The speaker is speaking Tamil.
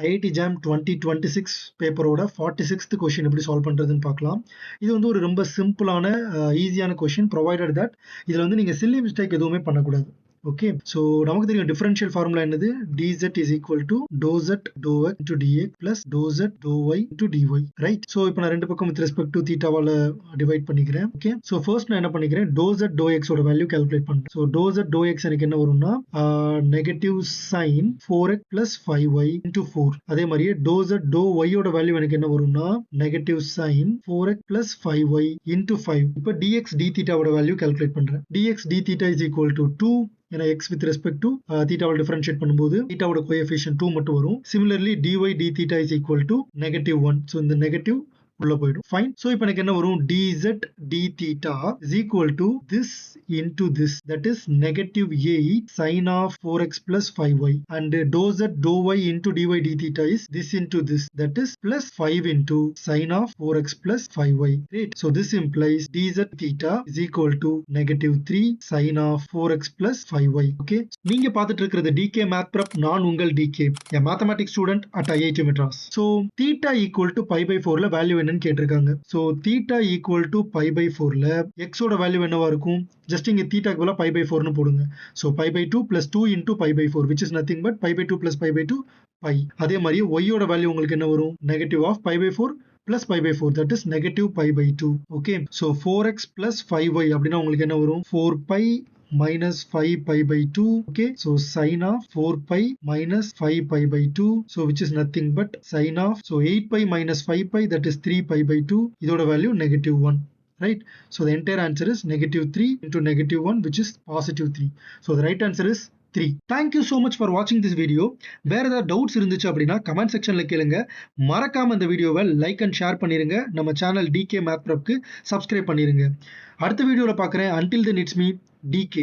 ஐஐடி ஜாம் 2026 பேப்பரோட 46th கொஸ்டின் எப்படி சால்வ் பண்றதுன்னு பார்க்கலாம். இது வந்து ஒரு ரொம்ப சிம்பிளான ஈஸியான கொஸ்டின் ப்ரொவைடட் தட் இதுல வந்து நீங்க சில்லி மிஸ்டேக் எதுவுமே பண்ணக்கூடாது. ஓகே, ஸோ நமக்கு தெரியும் டிஃபரன்ஷியல் ஃபார்முலா என்னது, dz is equal to dou z dou x into dx plus dou z dou y into dy, right? So இப்போ நான் ரெண்டு பக்கம் வித் ரெஸ்பெக்ட் டு தீட்டாவால டிவைட் பண்ணிக்கிறேன். ஓகே, ஸோ ஃபர்ஸ்ட் நான் என்ன பண்ணிக்கிறேன், dou z dou x ஓட வேல்யூ கால்குலேட் பண்றேன். So dou z dou x எனக்கு என்ன வரும்னா negative sign 4x plus 5y into 4. அதே மாதிரியே dou z dou y ஓட வேல்யூ எனக்கு என்ன வரும்னா negative sign 4x plus 5y into 5. இப்போ dx d தீட்டாவோட வேல்யூ கால்குலேட் பண்றேன். dx d theta is equal to 2. ஏன்னா x with respect to தீட்டாவை டிஃபரன்ஷியேட் பண்ணும்போது தீட்டாவோட கோஎஃபிஷியன்ட் 2 மட்டும் வரும். Similarly dy d theta is equal to -1. So இந்த நெகட்டிவ் உள்ள போயிடும். ஃபைன். ஸோ இப்போ எனக்கு என்ன வரும், dz d theta is equal to this into this, that is -8 sin of 4x plus 5y, and dou z dou y into dy d theta is this into this, that is plus 5 into sin of 4x plus 5y. Right? So this implies dz theta is equal to -3 sin of 4x plus 5y. Okay, நீங்க பார்த்துட்டு இருக்கிறது DK Math Prep. நான் உங்கள் DK, a mathematics student at IIT Madras. So theta equal to pi by 4ல வேல்யூ என்னன்னு கேட்டிருக்காங்க. So theta equal to pi pi 4ல எக்ஸோட வேல்யூ என்னவா இருக்கும், ஜஸ்ட் இங்க தீட்டாக்கு பதிலா பை பை 4னு போடுங்க. So pi by 2 plus 2 into pi by 4 which is nothing but pi by 2 plus pi by 2 pi. அதே மாதிரி ஒய்யோட வேல்யூ உங்களுக்கு என்ன வரும், negative of pi by 4 plus pi by 4, that is negative pi by 2. Okay, so 4x plus 5y அப்படின்னா உங்களுக்கு என்ன வரும், 4 pi minus 5 pi by 2. Okay, so sin of 4 pi minus 5 pi by 2, so which is nothing but sin of, so 8 pi minus 5 pi, that is 3 pi by 2. இதோட value -1, right? So the entire answer is -3 into -1, which is +3. So the right answer is 3. Thank you so much for watching this video. வேற ஏதாவது டவுட்ஸ் இருந்துச்சு அப்படின்னா கமெண்ட் செக்ஷன்ல கேளுங்க. மறக்காம இந்த வீடியோவை லைக் அண்ட் ஷேர் பண்ணிருங்க. நம்ம சேனல் DK Math Prepக்கு சப்ஸ்கிரைப் பண்ணிருங்க. அடுத்த வீடியோல பார்க்குறேன். Until then, it's me, DK.